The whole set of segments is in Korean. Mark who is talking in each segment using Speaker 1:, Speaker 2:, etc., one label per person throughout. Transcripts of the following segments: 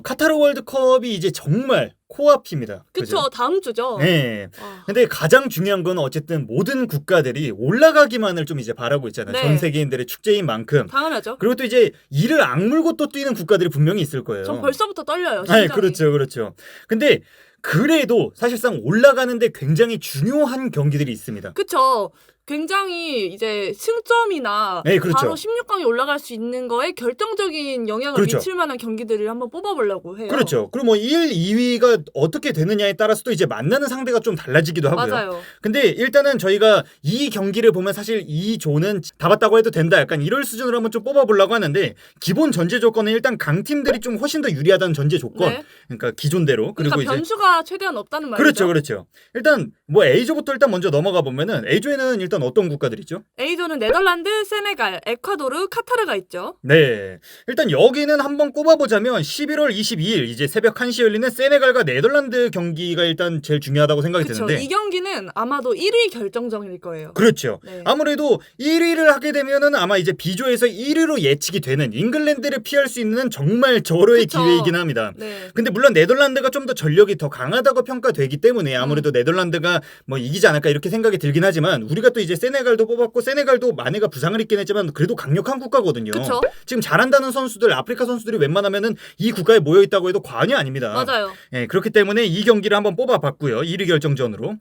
Speaker 1: 카타르 월드컵이 이제 정말 코앞입니다.
Speaker 2: 그쵸, 다음 주죠.
Speaker 1: 네. 근데 가장 중요한 건 어쨌든 모든 국가들이 올라가기만을 좀 이제 바라고 있잖아요.
Speaker 2: 네.
Speaker 1: 전 세계인들의 축제인 만큼.
Speaker 2: 당연하죠.
Speaker 1: 그리고 또 이제 이를 악물고 또 뛰는 국가들이 분명히 있을 거예요.
Speaker 2: 전 벌써부터 떨려요. 심장이.
Speaker 1: 네, 그렇죠. 근데 그래도 사실상 올라가는데 굉장히 중요한 경기들이 있습니다.
Speaker 2: 그쵸. 굉장히 이제 승점이나
Speaker 1: 네, 그렇죠.
Speaker 2: 바로 16강에 올라갈 수 있는 거에 결정적인 영향을
Speaker 1: 그렇죠.
Speaker 2: 미칠 만한 경기들을 한번 뽑아보려고 해요.
Speaker 1: 그렇죠. 그리고 뭐 1, 2위가 어떻게 되느냐에 따라서도 이제 만나는 상대가 좀 달라지기도 하고요.
Speaker 2: 맞아요.
Speaker 1: 근데 일단은 저희가 이 경기를 보면 사실 이 조는 다 봤다고 해도 된다. 약간 이럴 수준으로 한번 좀 뽑아보려고 하는데 기본 전제 조건은 일단 강팀들이 좀 훨씬 더 유리하다는 전제 조건.
Speaker 2: 네.
Speaker 1: 그러니까 기존대로.
Speaker 2: 그러니까
Speaker 1: 그리고
Speaker 2: 변수가 최대한 없다는 말이죠.
Speaker 1: 그렇죠. 일단 뭐 A조부터 일단 먼저 넘어가 보면은 A조에는 일단 어떤 국가들이 있죠?
Speaker 2: A조는 네덜란드, 세네갈, 에콰도르, 카타르가 있죠.
Speaker 1: 네. 일단 여기는 한번 꼽아보자면 11월 22일 이제 새벽 1시에 열리는 세네갈과 네덜란드 경기가 일단 제일 중요하다고 생각이
Speaker 2: 그렇죠.
Speaker 1: 드는데
Speaker 2: 이 경기는 아마도 1위 결정전일 거예요.
Speaker 1: 그렇죠.
Speaker 2: 네.
Speaker 1: 아무래도 1위를 하게 되면은 아마 이제 B조에서 1위로 예측이 되는 잉글랜드를 피할 수 있는 정말 절호의
Speaker 2: 그쵸.
Speaker 1: 기회이긴 합니다.
Speaker 2: 네.
Speaker 1: 근데 물론 네덜란드가 좀 더 전력이 더 강하다고 평가되기 때문에 아무래도 네덜란드가 뭐 이기지 않을까 이렇게 생각이 들긴 하지만 우리가 또 이제 세네갈도 뽑았고 세네갈도 마네가 부상을 입긴 했지만 그래도 강력한 국가거든요.
Speaker 2: 그쵸.
Speaker 1: 지금 잘한다는 선수들 아프리카 선수들이 웬만하면은 이 국가에 모여 있다고 해도 과언이 아닙니다.
Speaker 2: 맞아요.
Speaker 1: 예, 그렇기 때문에 이 경기를 한번 뽑아봤고요. 1위 결정전으로.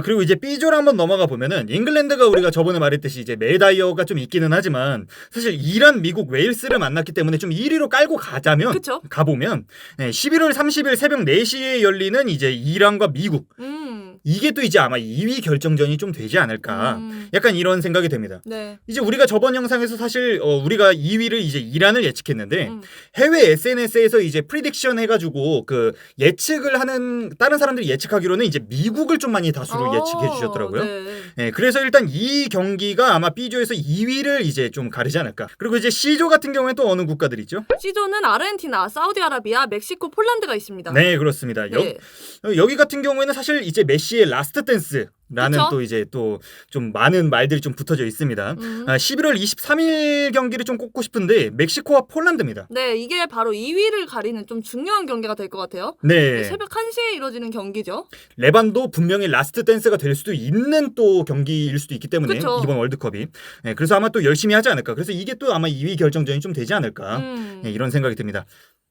Speaker 1: 그리고 이제 B조를 한번 넘어가 보면은 잉글랜드가 우리가 저번에 말했듯이 이제 메다이어가 좀 있기는 하지만 사실 이란, 미국, 웨일스를 만났기 때문에 좀 1위로 깔고 가자면
Speaker 2: 그쵸.
Speaker 1: 가보면 11월 30일 새벽 4시에 열리는 이제 이란과 미국 이게 또 이제 아마 2위 결정전이 좀 되지 않을까 약간 이런 생각이 됩니다.
Speaker 2: 네.
Speaker 1: 이제 우리가 저번 영상에서 사실 우리가 2위를 이제 이란을 예측했는데 해외 SNS에서 이제 프리딕션 해가지고 그 예측을 하는 다른 사람들이 예측하기로는 이제 미국을 좀 많이 다수로 예측해 주셨더라고요.
Speaker 2: 네.
Speaker 1: 네, 그래서 일단 이 경기가 아마 B조에서 2위를 이제 좀 가르지 않을까. 그리고 이제 C조 같은 경우에 또 어느 국가들 있죠?
Speaker 2: C조는 아르헨티나, 사우디아라비아, 멕시코, 폴란드가 있습니다.
Speaker 1: 네, 그렇습니다.
Speaker 2: 네.
Speaker 1: 여기 같은 경우에는 사실 이제 메시의 라스트 댄스 라는
Speaker 2: 그쵸?
Speaker 1: 또 이제 또 좀 많은 말들이 좀 붙어져 있습니다. 11월 23일 경기를 좀 꼽고 싶은데 멕시코와 폴란드입니다.
Speaker 2: 네, 이게 바로 2위를 가리는 좀 중요한 경기가 될 것 같아요.
Speaker 1: 네.
Speaker 2: 새벽 1시에 이뤄지는 경기죠.
Speaker 1: 레반도 분명히 라스트 댄스가 될 수도 있는 또 경기일 수도 있기 때문에
Speaker 2: 그쵸.
Speaker 1: 이번 월드컵이. 네, 그래서 아마 또 열심히 하지 않을까. 그래서 이게 또 아마 2위 결정전이 좀 되지 않을까. 네, 이런 생각이 듭니다.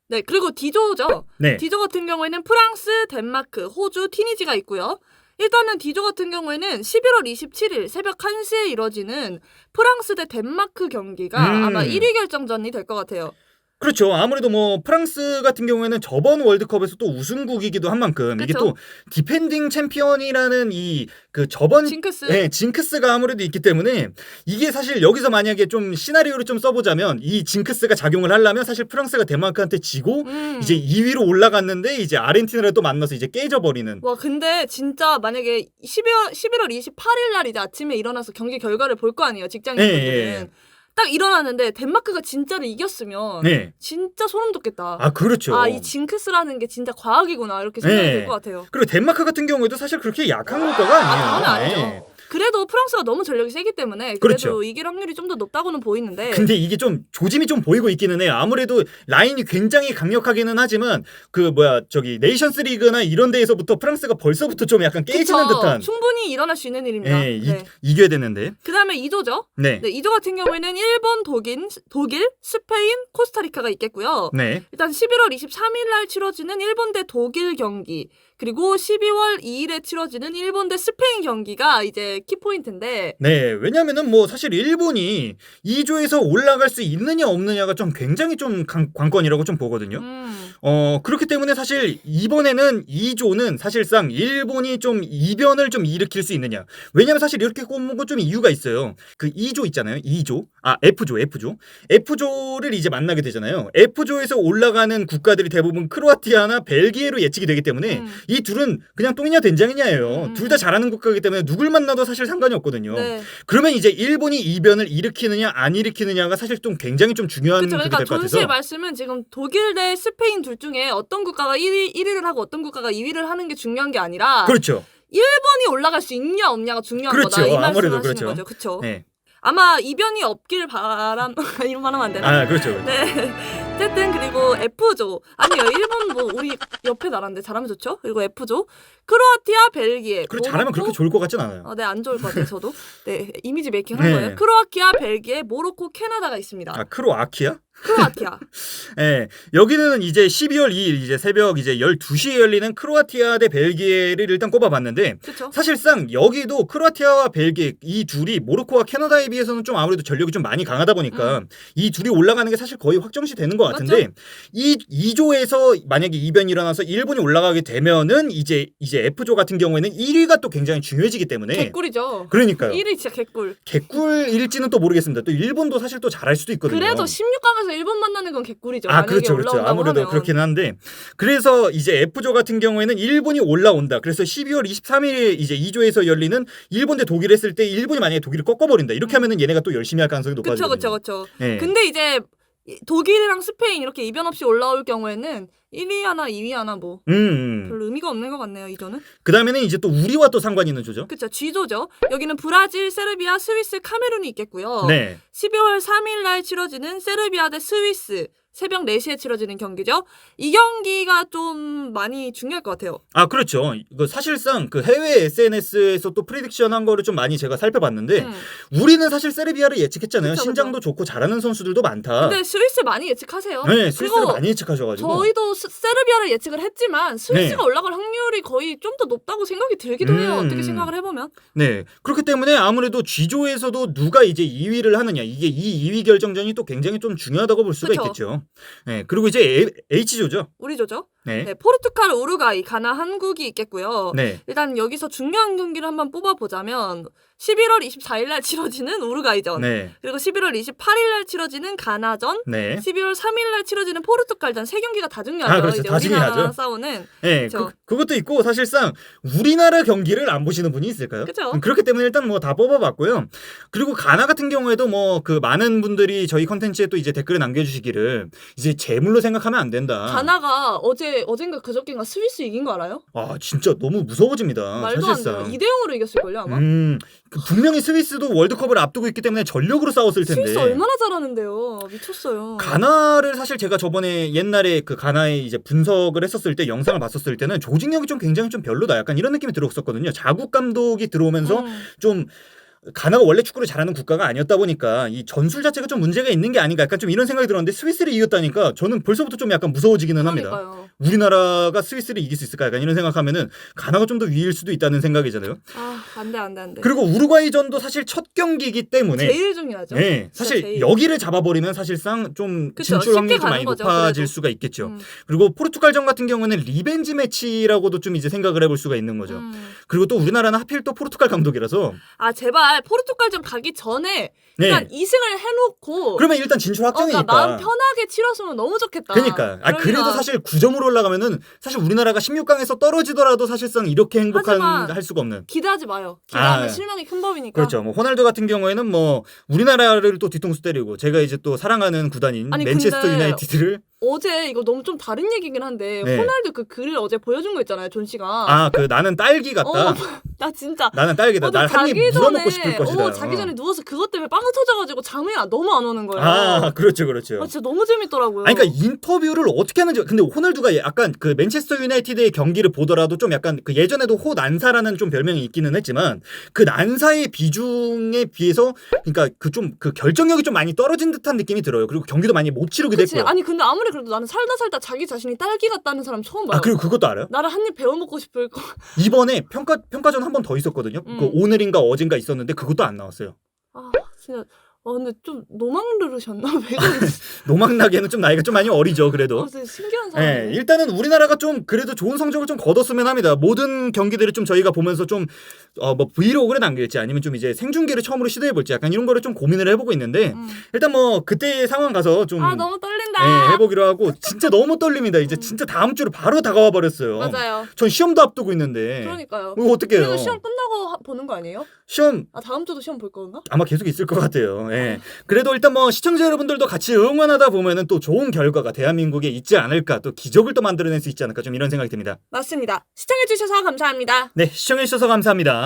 Speaker 2: 네, 그리고 D조죠.
Speaker 1: 네.
Speaker 2: D조 같은 경우에는 프랑스, 덴마크, 호주, 튀니지가 있고요. 일단은 D조 같은 경우에는 11월 27일 새벽 1시에 이뤄지는 프랑스 대 덴마크 경기가 아마 1위 결정전이 될 것 같아요.
Speaker 1: 그렇죠. 아무래도 뭐 프랑스 같은 경우에는 저번 월드컵에서 또 우승국이기도 한 만큼 이게 또 디펜딩 챔피언이라는 이 그 저번
Speaker 2: 징크스.
Speaker 1: 네, 징크스가 아무래도 있기 때문에 이게 사실 여기서 만약에 좀 시나리오를 좀 써보자면 이 징크스가 작용을 하려면 사실 프랑스가 덴마크한테 지고 이제 2위로 올라갔는데 이제 아르헨티나를 또 만나서 이제 깨져버리는.
Speaker 2: 와, 근데 진짜 만약에 11월 28일 날 이제 아침에 일어나서 경기 결과를 볼 거 아니에요, 직장인분들은.
Speaker 1: 네.
Speaker 2: 딱 일어났는데 덴마크가 진짜로 이겼으면
Speaker 1: 네.
Speaker 2: 진짜 소름 돋겠다.
Speaker 1: 아, 그렇죠.
Speaker 2: 아, 이 징크스라는 게 진짜 과학이구나 이렇게 생각이 들 것 같아요.
Speaker 1: 그리고 덴마크 같은 경우에도 사실 그렇게 약한 국가가 아니에요.
Speaker 2: 당연히 아니죠. 그래도 프랑스가 너무 전력이 세기 때문에 그래도
Speaker 1: 그렇죠.
Speaker 2: 이길 확률이 좀 더 높다고는 보이는데
Speaker 1: 근데 이게 좀 조짐이 좀 보이고 있기는 해요. 아무래도 라인이 굉장히 강력하기는 하지만 그 저기 네이션스 리그나 이런 데에서부터 프랑스가 벌써부터 좀 약간 깨지는 듯한.
Speaker 2: 충분히 일어날 수 있는 일입니다.
Speaker 1: 네, 이겨야 되는데.
Speaker 2: 그 다음에 2조죠.
Speaker 1: 네.
Speaker 2: 2조 같은 경우에는 일본, 독일, 스페인, 코스타리카가 있겠고요.
Speaker 1: 네.
Speaker 2: 일단 11월 23일 날 치러지는 일본 대 독일 경기, 그리고 12월 2일에 치러지는 일본 대 스페인 경기가 이제 키포인트인데.
Speaker 1: 네, 왜냐면은 뭐 사실 일본이 2조에서 올라갈 수 있느냐 없느냐가 좀 굉장히 좀 관건이라고 좀 보거든요. 그렇기 때문에 사실 이번에는 2조는 사실상 일본이 좀 이변을 좀 일으킬 수 있느냐. 왜냐면 사실 이렇게 꼽는 건 좀 이유가 있어요. 그 2조 있잖아요. 2조. F조를 이제 만나게 되잖아요. F조에서 올라가는 국가들이 대부분 크로아티아나 벨기에로 예측이 되기 때문에 이 둘은 그냥 똥이냐 된장이냐예요. 둘 다 잘하는 국가이기 때문에 누굴 만나도 사실 상관이 없거든요.
Speaker 2: 네.
Speaker 1: 그러면 이제 일본이 이변을 일으키느냐 안 일으키느냐가 사실 좀 굉장히 좀 중요한
Speaker 2: 그쵸,
Speaker 1: 그게
Speaker 2: 그러니까
Speaker 1: 될 것
Speaker 2: 존
Speaker 1: 같아서.
Speaker 2: 씨의 말씀은 지금 독일 대 스페인 둘 중에 어떤 국가가 1위를 하고 어떤 국가가 2위를 하는 게 중요한 게 아니라
Speaker 1: 그렇죠.
Speaker 2: 일본이 올라갈 수 있냐 없냐가 중요한
Speaker 1: 그렇죠.
Speaker 2: 거다. 이 말씀을
Speaker 1: 아무래도
Speaker 2: 하시는
Speaker 1: 그렇죠.
Speaker 2: 거죠. 그렇죠.
Speaker 1: 네.
Speaker 2: 아마 이변이 없길 이런 말 하면 안 되나?
Speaker 1: 그렇죠.
Speaker 2: 네. 어쨌든 그리고 F조 아니요 일본 뭐 우리 옆에 나라인데 잘하면 좋죠. 그리고 F조 크로아티아, 벨기에.
Speaker 1: 그리고 잘하면 그렇게 좋을 것 같진 않아요.
Speaker 2: 네, 안 좋을 것 같아요. 저도. 네, 이미지 메이킹 한
Speaker 1: 네.
Speaker 2: 거예요. 크로아티아, 벨기에, 모로코, 캐나다가 있습니다.
Speaker 1: 아 크로아키아?
Speaker 2: 크로아티아.
Speaker 1: 네, 여기는 이제 12월 2일 이제 새벽 이제 12시에 열리는 크로아티아 대 벨기에를 일단 꼽아봤는데
Speaker 2: 그쵸?
Speaker 1: 사실상 여기도 크로아티아와 벨기에 이 둘이 모로코와 캐나다에 비해서는 좀 아무래도 전력이 좀 많이 강하다 보니까 이 둘이 올라가는 게 사실 거의 확정시 되는 것 같은데
Speaker 2: 맞죠?
Speaker 1: 이 2조에서 만약에 이변이 일어나서 일본이 올라가게 되면은 이제 F조 같은 경우에는 1위가 또 굉장히 중요해지기 때문에
Speaker 2: 개꿀이죠.
Speaker 1: 그러니까요.
Speaker 2: 1위 진짜 개꿀.
Speaker 1: 개꿀일지는 또 모르겠습니다. 또 일본도 사실 또 잘할 수도 있거든요.
Speaker 2: 그래도 16강에서 일본 만나는 건 개꿀이죠.
Speaker 1: 아, 그렇죠, 그렇죠.
Speaker 2: 올라온다고
Speaker 1: 아무래도
Speaker 2: 하면.
Speaker 1: 그렇긴 한데, 그래서 이제 F조 같은 경우에는 일본이 올라온다. 그래서 12월 23일에 이제 2조에서 열리는 일본 대 독일 했을 때 일본이 만약에 독일을 꺾어버린다. 이렇게 하면은 얘네가 또 열심히 할 가능성이 높아지거든요.
Speaker 2: 그쵸.
Speaker 1: 네.
Speaker 2: 근데 이제 독일이랑 스페인 이렇게 이변 없이 올라올 경우에는 1위 하나, 2위 하나 뭐 별로 의미가 없는 것 같네요. 이조는.
Speaker 1: 그 다음에는 이제 또 우리와 또 상관이 있는 조죠.
Speaker 2: 그렇죠. G조죠. 여기는 브라질, 세르비아, 스위스, 카메룬이 있겠고요.
Speaker 1: 네.
Speaker 2: 12월 3일 날 치러지는 세르비아 대 스위스 새벽 4시에 치러지는 경기죠. 이 경기가 좀 많이 중요할 것 같아요.
Speaker 1: 아, 그렇죠. 이거 사실상 그 해외 SNS에서 또 프리딕션 한 거를 좀 많이 제가 살펴봤는데 우리는 사실 세르비아를 예측했잖아요.
Speaker 2: 그쵸.
Speaker 1: 신장도 좋고 잘하는 선수들도 많다.
Speaker 2: 근데 스위스 많이 예측하세요.
Speaker 1: 네, 스위스를 많이 예측하셔가지고.
Speaker 2: 저희도 세르비아를 예측을 했지만 스위스가 올라갈 확률이 거의 좀 더 높다고 생각이 들기도 해요. 어떻게 생각을 해보면.
Speaker 1: 네, 그렇기 때문에 아무래도 G조에서도 누가 이제 2위를 하느냐 이게 이 2위 결정전이 또 굉장히 좀 중요하다고 볼 수가 있겠죠. 네, 그리고 이제 H조죠.
Speaker 2: 우리 조죠.
Speaker 1: 네.
Speaker 2: 네, 포르투갈, 우루과이, 가나, 한국이 있겠고요.
Speaker 1: 네.
Speaker 2: 일단 여기서 중요한 경기를 한번 뽑아보자면 11월 24일 날 치러지는 우루과이전.
Speaker 1: 네.
Speaker 2: 그리고 11월 28일 날 치러지는 가나전.
Speaker 1: 네.
Speaker 2: 12월 3일 날 치러지는 포르투갈전. 세 경기가 다 중요하죠.
Speaker 1: 아, 그렇죠.
Speaker 2: 이제
Speaker 1: 다
Speaker 2: 우리나라랑
Speaker 1: 중요하죠.
Speaker 2: 싸우는.
Speaker 1: 네,
Speaker 2: 그쵸.
Speaker 1: 그것도 있고 사실상 우리나라 경기를 안 보시는 분이 있을까요?
Speaker 2: 그쵸.
Speaker 1: 그렇기 때문에 일단 뭐 다 뽑아봤고요. 그리고 가나 같은 경우에도 뭐 그 많은 분들이 저희 컨텐츠에 또 이제 댓글을 남겨주시기를 이제 재물로 생각하면 안 된다.
Speaker 2: 가나가 어젠가 그저께인가 스위스 이긴 거 알아요?
Speaker 1: 아 진짜 너무 무서워집니다.
Speaker 2: 말도
Speaker 1: 사실상.
Speaker 2: 안 돼요. 2대0으로 이겼을걸요 아마?
Speaker 1: 분명히 스위스도 월드컵을 앞두고 있기 때문에 전력으로 싸웠을 텐데.
Speaker 2: 스위스 얼마나 잘하는데요. 미쳤어요.
Speaker 1: 가나를 사실 제가 저번에 옛날에 그 가나의 이제 분석을 했었을 때 영상을 봤었을 때는 조직력이 좀 굉장히 좀 별로다. 약간 이런 느낌이 들었었거든요. 자국 감독이 들어오면서 좀 가나가 원래 축구를 잘하는 국가가 아니었다 보니까 이 전술 자체가 좀 문제가 있는 게 아닌가 약간 좀 이런 생각이 들었는데 스위스를 이겼다니까 저는 벌써부터 좀 약간 무서워지기는
Speaker 2: 그러니까요.
Speaker 1: 합니다. 우리나라가 스위스를 이길 수 있을까 약간 이런 생각하면은 가나가 좀 더 위일 수도 있다는 생각이잖아요.
Speaker 2: 아, 안 돼.
Speaker 1: 그리고 우루과이전도 사실 첫 경기이기 때문에
Speaker 2: 제일 중요하죠.
Speaker 1: 네, 사실
Speaker 2: 제일.
Speaker 1: 여기를 잡아버리면 사실상 좀
Speaker 2: 그쵸,
Speaker 1: 진출 확률이
Speaker 2: 쉽게
Speaker 1: 좀 많이
Speaker 2: 가는 거죠,
Speaker 1: 높아질
Speaker 2: 그래도.
Speaker 1: 수가 있겠죠. 그리고 포르투갈전 같은 경우는 리벤지 매치라고도 좀 이제 생각을 해볼 수가 있는 거죠. 그리고 또 우리나라는 하필 또 포르투갈 감독이라서
Speaker 2: 아 제발 포르투갈전 가기 전에 일단 2승을 해놓고
Speaker 1: 그러면 일단 진출 확정이니까.
Speaker 2: 그러니까 마음 편하게 치렀으면 너무 좋겠다.
Speaker 1: 그러니까. 아, 그래도 사실 9점으로 올라가면은 사실 우리나라가 16강에서 떨어지더라도 사실상 이렇게 행복한 할 수가 없는.
Speaker 2: 기대하지 마요. 기대하면
Speaker 1: 아,
Speaker 2: 실망이 큰 법이니까.
Speaker 1: 그렇죠. 뭐 호날두 같은 경우에는 뭐 우리나라를 또 뒤통수 때리고 제가 이제 또 사랑하는 구단인
Speaker 2: 아니,
Speaker 1: 맨체스터
Speaker 2: 근데
Speaker 1: 유나이티드를
Speaker 2: 어제 이거 너무 좀 다른 얘기긴 한데
Speaker 1: 네.
Speaker 2: 호날두 그 글을 어제 보여준 거 있잖아요. 존 씨가.
Speaker 1: 아, 그 나는 딸기 같다.
Speaker 2: 나 진짜.
Speaker 1: 나는 딸기다. 날 한 입 물어먹고 싶을 것이다.
Speaker 2: 자기 전에 누워서 그것 때문에 빵 터져가지고 잠이 너무 안 오는 거예요.
Speaker 1: 아, 그렇죠, 그렇죠.
Speaker 2: 진짜 너무 재밌더라고요.
Speaker 1: 아니, 그러니까 인터뷰를 어떻게 하는지. 근데 호날두가 약간 그 맨체스터 유나이티드의 경기를 보더라도 좀 약간 그 예전에도 호난사라는 좀 별명이 있기는 했지만 그 난사의 비중에 비해서 그러니까 그 좀 그 결정력이 좀 많이 떨어진 듯한 느낌이 들어요. 그리고 경기도 많이 못 치르게
Speaker 2: 그치?
Speaker 1: 됐고요.
Speaker 2: 아니 근데 아무리 그래도 나는 살다 자기 자신이 딸기 같다는 사람 처음 봐요.
Speaker 1: 아, 그리고 그것도 알아요?
Speaker 2: 나를 한 입 베어 먹고 싶을 거.
Speaker 1: 이번에 평가전 한 번 더 있었거든요. 그 오늘인가 어젠가 있었는데 그것도 안 나왔어요.
Speaker 2: 아 진짜. 근데 좀 노망르르셨나? 왜 그러지?
Speaker 1: 노망나기에는 좀 나이가 좀 많이 어리죠. 그래도.
Speaker 2: 진짜 신기한 사람이네.
Speaker 1: 네, 일단은 우리나라가 좀 그래도 좋은 성적을 좀 거뒀으면 합니다. 모든 경기들을 좀 저희가 보면서 좀 뭐 브이로그를 남길지 아니면 좀 이제 생중계를 처음으로 시도해볼지 약간 이런 거를 좀 고민을 해보고 있는데 일단 뭐 그때 상황 가서 좀
Speaker 2: 너무 떨린다.
Speaker 1: 네, 해보기로 하고 진짜 너무 떨립니다. 이제 진짜 다음 주로 바로 다가와 버렸어요.
Speaker 2: 맞아요.
Speaker 1: 전 시험도 앞두고 있는데.
Speaker 2: 그러니까요.
Speaker 1: 이거 어떡해요?
Speaker 2: 그래도 시험 끝나고 보는 거 아니에요?
Speaker 1: 시험
Speaker 2: 다음 주도 시험 볼 건가?
Speaker 1: 아마 계속 있을 것 같아요. 예. 그래도 일단 뭐 시청자 여러분들도 같이 응원하다 보면은 또 좋은 결과가 대한민국에 있지 않을까, 또 기적을 또 만들어낼 수 있지 않을까, 좀 이런 생각이 듭니다.
Speaker 2: 맞습니다. 시청해주셔서 감사합니다.
Speaker 1: 네, 시청해주셔서 감사합니다.